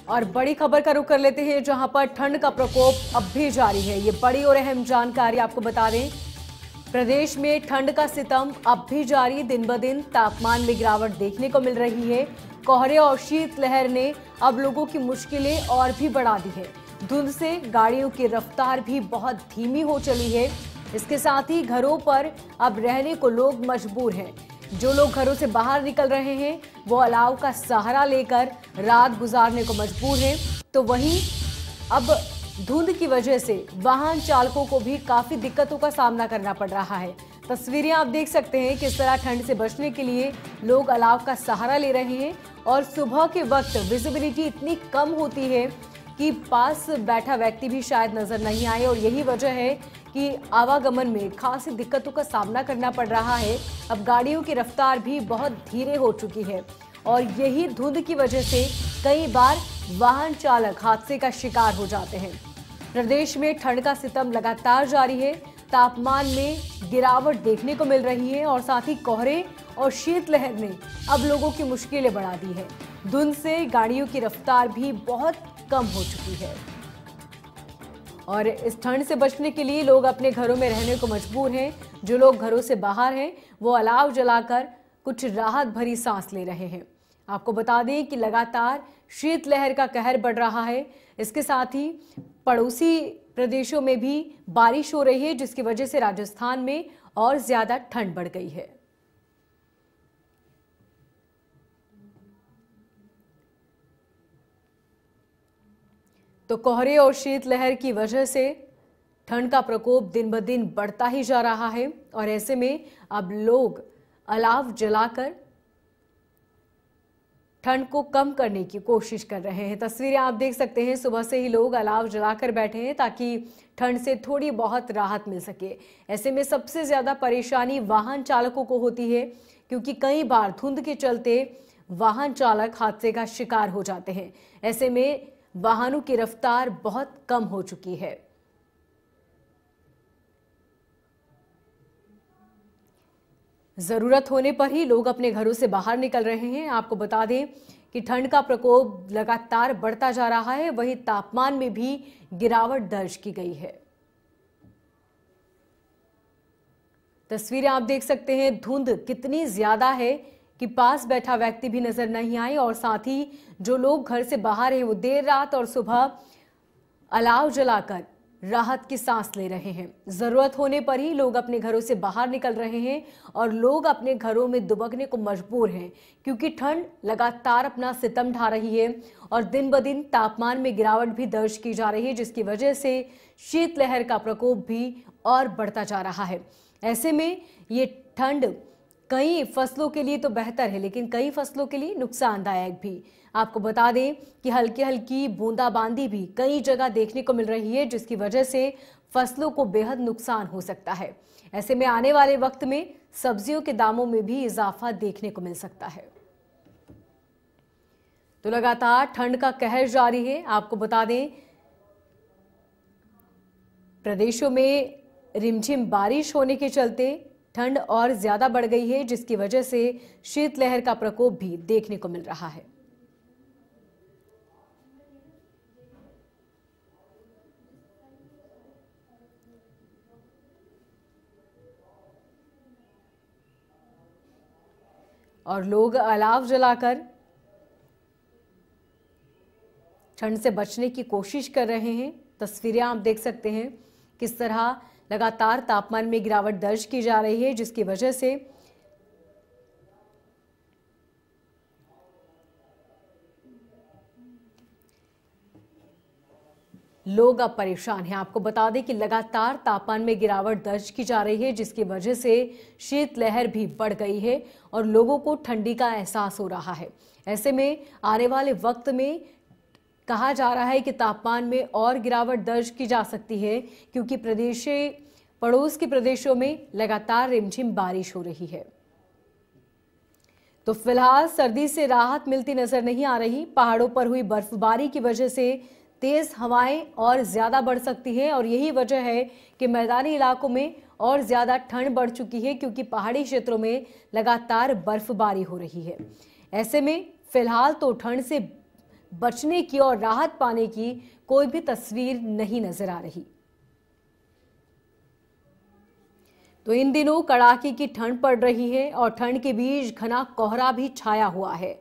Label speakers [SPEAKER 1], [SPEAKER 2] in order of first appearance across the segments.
[SPEAKER 1] और बड़ी खबर का रुख कर लेते हैं, जहां पर ठंड का प्रकोप अब भी जारी है। ये बड़ी और अहम जानकारी आपको बता दें, प्रदेश में ठंड का सितम अब भी जारी। दिन ब दिन तापमान में गिरावट देखने को मिल रही है। कोहरे और शीतलहर ने अब लोगों की मुश्किलें और भी बढ़ा दी है। धुंध से गाड़ियों की रफ्तार भी बहुत धीमी हो चली है। इसके साथ ही घरों पर अब रहने को लोग मजबूर हैं। जो लोग घरों से बाहर निकल रहे हैं वो अलाव का सहारा लेकर रात गुजारने को मजबूर हैं। तो वहीं अब धुंध की वजह से वाहन चालकों को भी काफी दिक्कतों का सामना करना पड़ रहा है। तस्वीरें आप देख सकते हैं किस तरह ठंड से बचने के लिए लोग अलाव का सहारा ले रहे हैं। और सुबह के वक्त विजिबिलिटी इतनी कम होती है कि पास बैठा व्यक्ति भी शायद नजर नहीं आए, और यही वजह है कि आवागमन में खासी दिक्कतों का सामना करना पड़ रहा है। अब गाड़ियों की रफ्तार भी बहुत धीरे हो चुकी है, और यही धुंध की वजह से कई बार वाहन चालक हादसे का शिकार हो जाते हैं। प्रदेश में ठंड का सितम लगातार जारी है। तापमान में गिरावट देखने को मिल रही है, और साथ ही कोहरे और शीतलहर ने अब लोगों की मुश्किलें बढ़ा दी है। धुंध से गाड़ियों की रफ्तार भी बहुत कम हो चुकी है, और इस ठंड से बचने के लिए लोग अपने घरों में रहने को मजबूर हैं। जो लोग घरों से बाहर हैं वो अलाव जलाकर कुछ राहत भरी सांस ले रहे हैं। आपको बता दें कि लगातार शीतलहर का कहर बढ़ रहा है। इसके साथ ही पड़ोसी प्रदेशों में भी बारिश हो रही है, जिसकी वजह से राजस्थान में और ज्यादा ठंड बढ़ गई है। तो कोहरे और शीतलहर की वजह से ठंड का प्रकोप दिन ब दिन बढ़ता ही जा रहा है, और ऐसे में अब लोग अलाव जलाकर ठंड को कम करने की कोशिश कर रहे हैं। तस्वीरें आप देख सकते हैं, सुबह से ही लोग अलाव जलाकर बैठे हैं ताकि ठंड से थोड़ी बहुत राहत मिल सके। ऐसे में सबसे ज्यादा परेशानी वाहन चालकों को होती है, क्योंकि कई बार धुंध के चलते वाहन चालक हादसे का शिकार हो जाते हैं। ऐसे में वाहनों की रफ्तार बहुत कम हो चुकी है। जरूरत होने पर ही लोग अपने घरों से बाहर निकल रहे हैं। आपको बता दें कि ठंड का प्रकोप लगातार बढ़ता जा रहा है, वहीं तापमान में भी गिरावट दर्ज की गई है। तस्वीरें आप देख सकते हैं, धुंध कितनी ज्यादा है कि पास बैठा व्यक्ति भी नजर नहीं आए, और साथ ही जो लोग घर से बाहर हैं वो देर रात और सुबह अलाव जलाकर राहत की सांस ले रहे हैं। जरूरत होने पर ही लोग अपने घरों से बाहर निकल रहे हैं, और लोग अपने घरों में दुबकने को मजबूर हैं, क्योंकि ठंड लगातार अपना सितम ढा रही है और दिन ब दिन तापमान में गिरावट भी दर्ज की जा रही है, जिसकी वजह से शीतलहर का प्रकोप भी और बढ़ता जा रहा है। ऐसे में ये ठंड कई फसलों के लिए तो बेहतर है, लेकिन कई फसलों के लिए नुकसानदायक भी। आपको बता दें कि हल्की हल्की बूंदाबांदी भी कई जगह देखने को मिल रही है, जिसकी वजह से फसलों को बेहद नुकसान हो सकता है। ऐसे में आने वाले वक्त में सब्जियों के दामों में भी इजाफा देखने को मिल सकता है। तो लगातार ठंड का कहर जारी है। आपको बता दें, प्रदेशों में रिमझिम बारिश होने के चलते ठंड और ज्यादा बढ़ गई है, जिसकी वजह से शीतलहर का प्रकोप भी देखने को मिल रहा है। और लोग अलाव जलाकर ठंड से बचने की कोशिश कर रहे हैं। तस्वीरें आप देख सकते हैं किस तरह लगातार तापमान में गिरावट दर्ज की जा रही है, जिसकी वजह से लोग अब परेशान हैं। आपको बता दें कि लगातार तापमान में गिरावट दर्ज की जा रही है, जिसकी वजह से शीतलहर भी बढ़ गई है और लोगों को ठंडी का एहसास हो रहा है। ऐसे में आने वाले वक्त में कहा जा रहा है कि तापमान में और गिरावट दर्ज की जा सकती है, क्योंकि पड़ोस के प्रदेशों में लगातार रिमझिम बारिश हो रही है। तो फिलहाल सर्दी से राहत मिलती नजर नहीं आ रही। पहाड़ों पर हुई बर्फबारी की वजह से तेज हवाएं और ज्यादा बढ़ सकती है, और यही वजह है कि मैदानी इलाकों में और ज्यादा ठंड बढ़ चुकी है, क्योंकि पहाड़ी क्षेत्रों में लगातार बर्फबारी हो रही है। ऐसे में फिलहाल तो ठंड से बचने की और राहत पाने की कोई भी तस्वीर नहीं नजर आ रही। तो इन दिनों कड़ाके की ठंड पड़ रही है और ठंड के बीच घना कोहरा भी छाया हुआ है।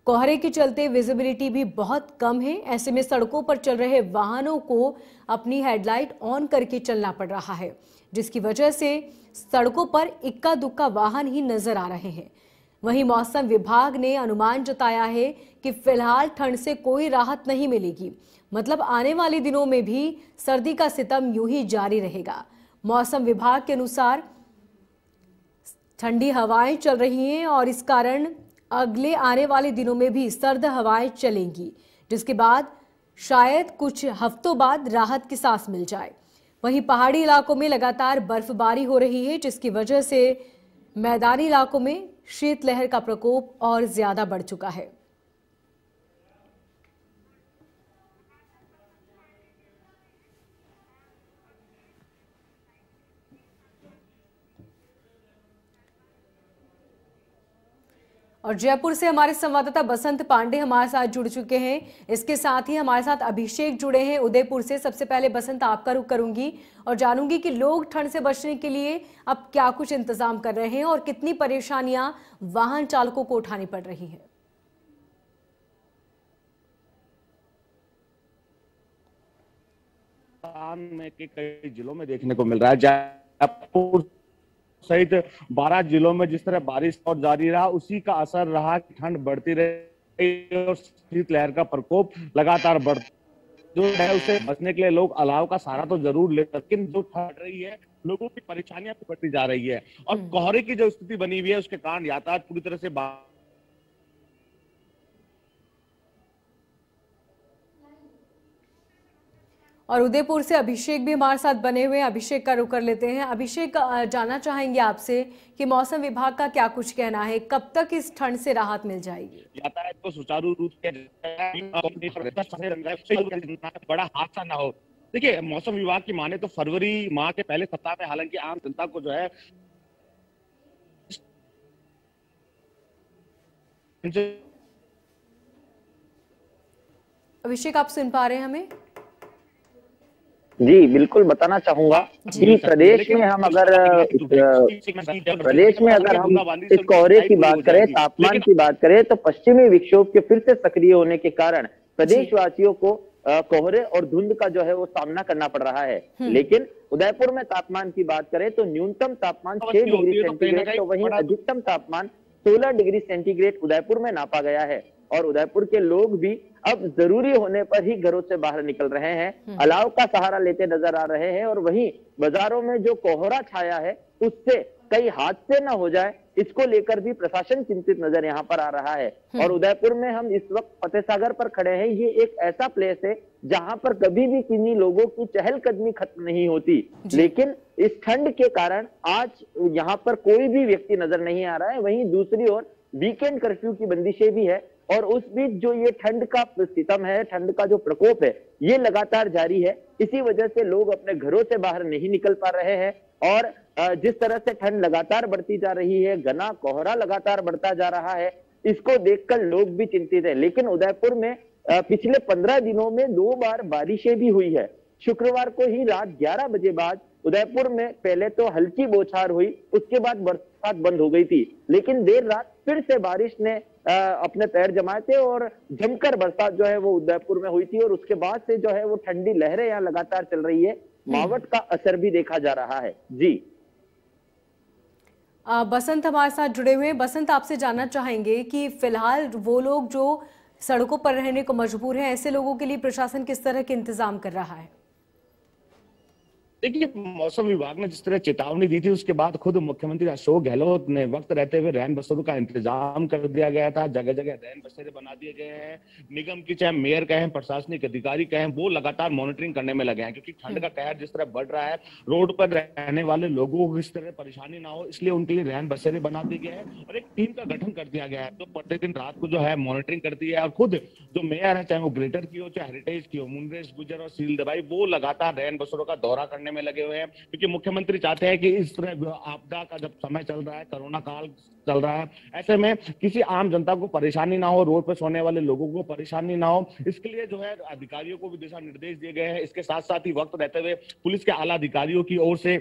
[SPEAKER 1] कोहरे के चलते विजिबिलिटी भी बहुत कम है। ऐसे में सड़कों पर चल रहे वाहनों को अपनी हेडलाइट ऑन करके चलना पड़ रहा है, जिसकी वजह से सड़कों पर इक्का दुक्का वाहन ही नजर आ रहे हैं। वहीं मौसम विभाग ने अनुमान जताया है कि फिलहाल ठंड से कोई राहत नहीं मिलेगी, मतलब आने वाले दिनों में भी सर्दी का सितम यूं ही जारी रहेगा। मौसम विभाग के अनुसार ठंडी हवाएं चल रही हैं और इस कारण अगले आने वाले दिनों में भी सर्द हवाएं चलेंगी, जिसके बाद शायद कुछ हफ्तों बाद राहत की सांस मिल जाए। वहीं पहाड़ी इलाकों में लगातार बर्फबारी हो रही है, जिसकी वजह से मैदानी इलाकों में शीतलहर का प्रकोप और ज्यादा बढ़ चुका है। और जयपुर से हमारे संवाददाता बसंत पांडे हमारे साथ जुड़ चुके हैं। इसके साथ ही हमारे साथ अभिषेक जुड़े हैं उदयपुर से। सबसे पहले बसंत आपका रुख करूंगी और जानूंगी कि लोग ठंड से बचने के लिए अब क्या कुछ इंतजाम कर रहे हैं और कितनी परेशानियां वाहन चालकों को उठानी पड़ रही हैं।
[SPEAKER 2] में के कई जिलों में देखने को मिल रहा है। जयपुर सहित 12 जिलों में जिस तरह बारिश और जारी रहा, उसी का असर रहा कि ठंड बढ़ती रही और शीतलहर का प्रकोप लगातार बढ़ जो है उसे बचने के लिए लोग अलाव का सहारा तो जरूर ले, लेकिन जो ठंड रही है लोगों की परेशानियां भी बढ़ती जा रही है और कोहरे की जो स्थिति बनी हुई है उसके कारण यातायात पूरी तरह से
[SPEAKER 1] और उदयपुर से अभिषेक भी हमारे साथ बने हुए हैं। अभिषेक का रुख कर लेते हैं। अभिषेक, जानना चाहेंगे आपसे कि मौसम विभाग का क्या कुछ कहना है, कब तक इस ठंड से राहत मिल जाएगी?
[SPEAKER 2] यातायात को सुचारू रूप से बड़ा हादसा ना हो। देखिए, मौसम विभाग की माने तो फरवरी माह के पहले सप्ताह में हालांकि आम जनता को जो है
[SPEAKER 1] अभिषेक, आप सुन पा रहे हैं हमें?
[SPEAKER 3] जी बिल्कुल, बताना चाहूंगा कि प्रदेश में हम अगर हम इस कोहरे की बात करें, तापमान की बात करें, तो पश्चिमी विक्षोभ के फिर से सक्रिय होने के कारण प्रदेशवासियों को कोहरे और धुंध का जो है वो सामना करना पड़ रहा है। लेकिन उदयपुर में तापमान की बात करें तो न्यूनतम तापमान 6 डिग्री सेंटीग्रेड, तो वहीं अधिकतम तापमान 16 डिग्री सेंटीग्रेड उदयपुर में नापा गया है। और उदयपुर के लोग भी अब जरूरी होने पर ही घरों से बाहर निकल रहे हैं, अलाव का सहारा लेते नजर आ रहे हैं। और वहीं बाजारों में जो कोहरा छाया है उससे कई हादसे न हो जाए, इसको लेकर भी प्रशासन चिंतित नजर यहाँ पर आ रहा है। और उदयपुर में हम इस वक्त फतेह सागर पर खड़े हैं। ये एक ऐसा प्लेस है जहां पर कभी भी किन्हीं लोगों की चहलकदमी खत्म नहीं होती, लेकिन इस ठंड के कारण आज यहाँ पर कोई भी व्यक्ति नजर नहीं आ रहा है। वहीं दूसरी ओर वीकेंड कर्फ्यू की बंदिशें भी है और उस बीच जो ये ठंड का सितम है, ठंड का जो प्रकोप है, ये लगातार जारी है। इसी वजह से लोग अपने घरों से बाहर नहीं निकल पा रहे हैं और जिस तरह से ठंड लगातार बढ़ती जा रही है, घना कोहरा लगातार बढ़ता जा रहा है, इसको देखकर लोग भी चिंतित है। लेकिन उदयपुर में पिछले 15 दिनों में 2 बार बारिशें भी हुई है। शुक्रवार को ही रात 11 बजे बाद उदयपुर में पहले तो हल्की बौछार हुई, उसके बाद बरसात बंद हो गई थी, लेकिन देर रात फिर से बारिश ने अपने पैर जमाए थे और जमकर बरसात जो है वो उदयपुर में हुई थी। और उसके बाद से जो है वो ठंडी लहरें यहाँ लगातार चल रही है, मावठ का असर भी देखा जा रहा है। जी
[SPEAKER 1] बसंत हमारे साथ जुड़े हुए हैं। बसंत, आपसे जानना चाहेंगे कि फिलहाल वो लोग जो सड़कों पर रहने को मजबूर हैं, ऐसे लोगों के लिए प्रशासन किस तरह के इंतजाम कर रहा है?
[SPEAKER 2] देखिए, मौसम विभाग ने जिस तरह चेतावनी दी थी उसके बाद खुद मुख्यमंत्री अशोक गहलोत ने वक्त रहते हुए रैन बसेरों का इंतजाम कर दिया गया था। जगह जगह रैन बसेरे बना दिए गए हैं। निगम की चाहे मेयर कहें, प्रशासनिक अधिकारी कहें, वो लगातार मॉनिटरिंग करने में लगे हैं, क्योंकि ठंड का कहर जिस तरह बढ़ रहा है, रोड पर रहने वाले लोगों को इस तरह परेशानी ना हो, इसलिए उनके लिए रैन बसेरे बना दिए गए हैं और एक टीम का गठन कर दिया गया है जो प्रतिदिन रात को जो है मॉनिटरिंग करती है। और खुद जो मेयर है, चाहे वो ग्रेटर की हो चाहे हेरिटेज की हो, मुनरेश गुजर और सील दबाई, वो लगातार रैन बसेरों का दौरा करने में लगे हुए हैं, क्योंकि मुख्यमंत्री चाहते हैं कि इस तरह आपदा का जब समय चल रहा है, कोरोना काल चल रहा है, ऐसे में किसी आम जनता को परेशानी ना हो, रोड पर सोने वाले लोगों को परेशानी ना हो, इसके लिए जो है अधिकारियों को भी दिशा निर्देश दिए गए हैं। इसके साथ साथ ही वक्त रहते हुए पुलिस के आला अधिकारियों की ओर से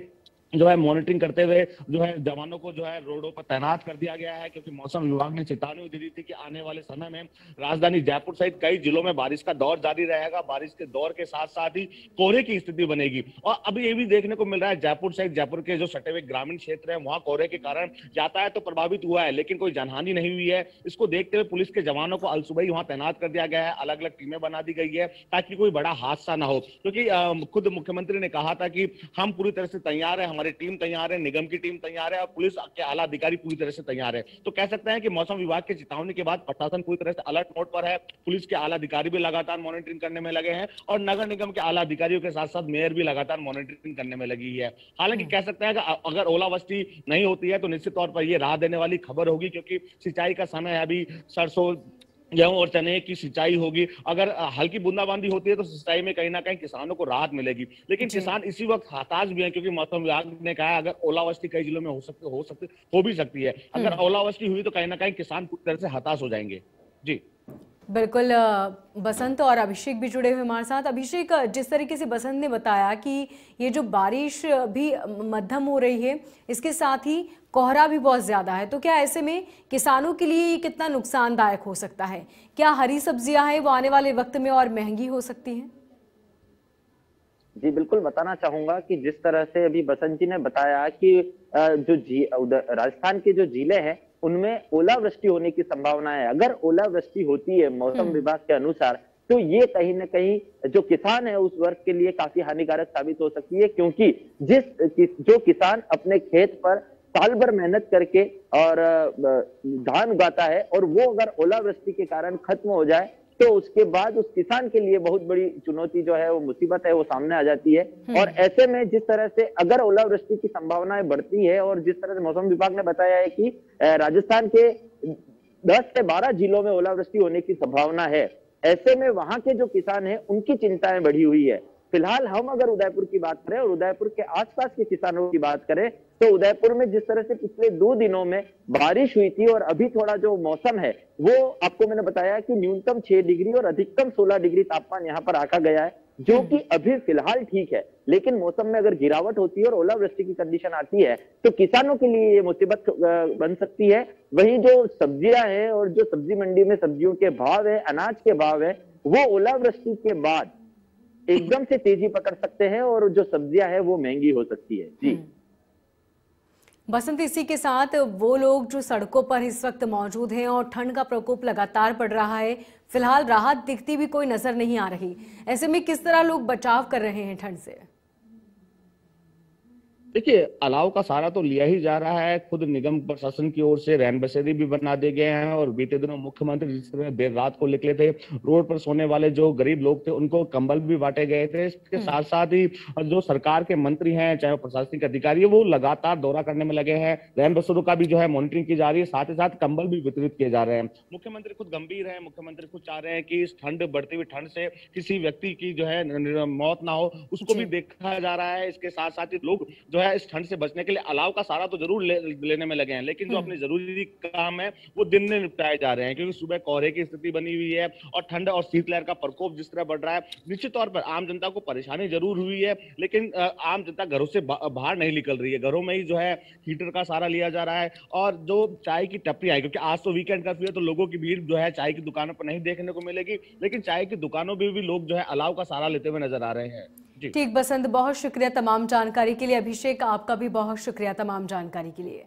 [SPEAKER 2] जो है मॉनिटरिंग करते हुए जो है जवानों को जो है रोडों पर तैनात कर दिया गया है, क्योंकि मौसम विभाग ने चेतावनी दी थी कि आने वाले समय में राजधानी जयपुर सहित कई जिलों में बारिश का दौर जारी रहेगा। बारिश के दौर के साथ साथ ही कोहरे की स्थिति बनेगी। और अभी ये भी देखने को मिल रहा है जयपुर सहित जयपुर के जो सटे हुए ग्रामीण क्षेत्र है, वहां कोहरे के कारण यातायात तो प्रभावित हुआ है, लेकिन कोई जनहानि नहीं हुई है। इसको देखते हुए पुलिस के जवानों को अलसुबह वहां तैनात कर दिया गया है, अलग अलग टीमें बना दी गई है ताकि कोई बड़ा हादसा ना हो। क्योंकि खुद मुख्यमंत्री ने कहा था कि हम पूरी तरह से तैयार है, हमारी टीम तैयार है, निगम की टीम तैयार है और पुलिस के आला अधिकारी पूरी तरह से तैयार है। तो कह सकते हैं कि मौसम विभाग की चेतावनी के बाद प्रशासन पूरी तरह से अलर्ट मोड पर है। पुलिस के आला अधिकारी भी लगातार मॉनिटरिंग करने में लगे हैं और नगर निगम के आला अधिकारियों के साथ साथ मेयर भी लगातार मॉनिटरिंग करने में लगी है। हालांकि कह सकते हैं कि अगर ओलावृष्टि नहीं होती है तो निश्चित तौर पर यह राहत देने वाली खबर होगी, क्योंकि सिंचाई का समय है, अभी सरसों गेहूं और चने की सिंचाई होगी। अगर हल्की बूंदाबांदी होती है तो सिंचाई में कहीं ना कहीं किसानों को राहत मिलेगी, लेकिन किसान इसी वक्त हताश भी हैं, क्योंकि मौसम विभाग ने कहा है अगर ओलावृष्टि कई जिलों में हो भी सकती है। अगर ओलावृष्टि हुई तो कहीं ना कहीं किसान पूरी तरह से हताश हो जाएंगे। जी
[SPEAKER 1] बिल्कुल। बसंत और अभिषेक भी जुड़े हुए हमारे साथ। अभिषेक, जिस तरीके से बसंत ने बताया कि ये जो बारिश भी मध्यम हो रही है, इसके साथ ही कोहरा भी बहुत ज्यादा है, तो क्या ऐसे में किसानों के लिए ये कितना नुकसानदायक हो सकता है? क्या हरी सब्जियां हैं वो आने वाले वक्त में और महंगी हो सकती हैं?
[SPEAKER 3] जी बिल्कुल, बताना चाहूंगा कि जिस तरह से अभी बसंत जी ने बताया कि राजस्थान के जो जिले हैं उनमें ओलावृष्टि होने की संभावना है। अगर ओलावृष्टि होती है मौसम विभाग के अनुसार, तो ये कहीं ना कहीं जो किसान है उस वर्ग के लिए काफी हानिकारक साबित हो सकती है, क्योंकि जो किसान अपने खेत पर साल भर मेहनत करके और धान उगाता है और वो अगर ओलावृष्टि के कारण खत्म हो जाए तो उसके बाद उस किसान के लिए बहुत बड़ी चुनौती जो है वो मुसीबत है वो सामने आ जाती है। और ऐसे में जिस तरह से अगर ओलावृष्टि की संभावनाएं बढ़ती है और जिस तरह से मौसम विभाग ने बताया है कि राजस्थान के 10 से 12 जिलों में ओलावृष्टि होने की संभावना है, ऐसे में वहां के जो किसान हैं उनकी चिंताएं बढ़ी हुई है। फिलहाल हम अगर उदयपुर की बात करें और उदयपुर के आसपास के किसानों की बात करें तो उदयपुर में जिस तरह से पिछले 2 दिनों में बारिश हुई थी और अभी थोड़ा जो मौसम है वो आपको मैंने बताया कि न्यूनतम 6 डिग्री और अधिकतम 16 डिग्री तापमान यहाँ पर आका गया है, जो कि अभी फिलहाल ठीक है। लेकिन मौसम में अगर गिरावट होती है और ओलावृष्टि की कंडीशन आती है तो किसानों के लिए ये मुसीबत बन सकती है। वहीं जो सब्जियां हैं और जो सब्जी मंडी में सब्जियों के भाव है, अनाज के भाव है, वो ओलावृष्टि के बाद एकदम से तेजी पकड़ सकते हैं और जो सब्जियां हैं वो महंगी हो सकती है। जी
[SPEAKER 1] बसंत, इसी के साथ वो लोग जो सड़कों पर इस वक्त मौजूद हैं और ठंड का प्रकोप लगातार बढ़ रहा है, फिलहाल राहत दिखती भी कोई नजर नहीं आ रही, ऐसे में किस तरह लोग बचाव कर रहे हैं ठंड से?
[SPEAKER 2] देखिए, अलाव का सहारा तो लिया ही जा रहा है। खुद निगम प्रशासन की ओर से रैन बसेरे भी बना दिए गए हैं और बीते दिनों मुख्यमंत्री जिस तरह देर रात को निकले थे, रोड पर सोने वाले जो गरीब लोग थे उनको कंबल भी बांटे गए थे। इसके साथ साथ ही जो सरकार के मंत्री हैं, चाहे प्रशासनिक अधिकारी है, वो लगातार दौरा करने में लगे हैं। रैन बसेरों का भी जो है मॉनिटरिंग की जा रही है, साथ ही साथ कंबल भी वितरित किए जा रहे हैं। मुख्यमंत्री खुद गंभीर है, मुख्यमंत्री खुद चाह रहे हैं कि इस ठंड, बढ़ती हुई ठंड से किसी व्यक्ति की जो है मौत ना हो, उसको भी देखा जा रहा है। इसके साथ साथ ही लोग जो है इस ठंड से बचने के लिए अलाव का सहारा तो जरूर लेने में लगे हैं, लेकिन जो अपने जरूरी काम है वो दिन में निपटाए जा रहे हैं, क्योंकि सुबह कोहरे की स्थिति बनी हुई है और ठंड और शीतलहर का प्रकोप जिस तरह बढ़ रहा है, निश्चित तौर पर आम जनता को परेशानी जरूर हुई है। लेकिन आम जनता घरों से बाहर नहीं निकल रही है, घरों में ही जो है हीटर का सहारा लिया जा रहा है। और जो चाय की टपरी आई, क्योंकि आज तो वीकेंड कर्फ्यू है तो लोगों की भीड़ जो है चाय की दुकानों पर नहीं देखने को मिलेगी, लेकिन चाय की दुकानों में भी लोग जो है अलाव का सहारा लेते हुए नजर आ रहे हैं।
[SPEAKER 1] ठीक बसंत, बहुत शुक्रिया तमाम जानकारी के लिए। अभिषेक, आपका भी बहुत शुक्रिया तमाम जानकारी के लिए।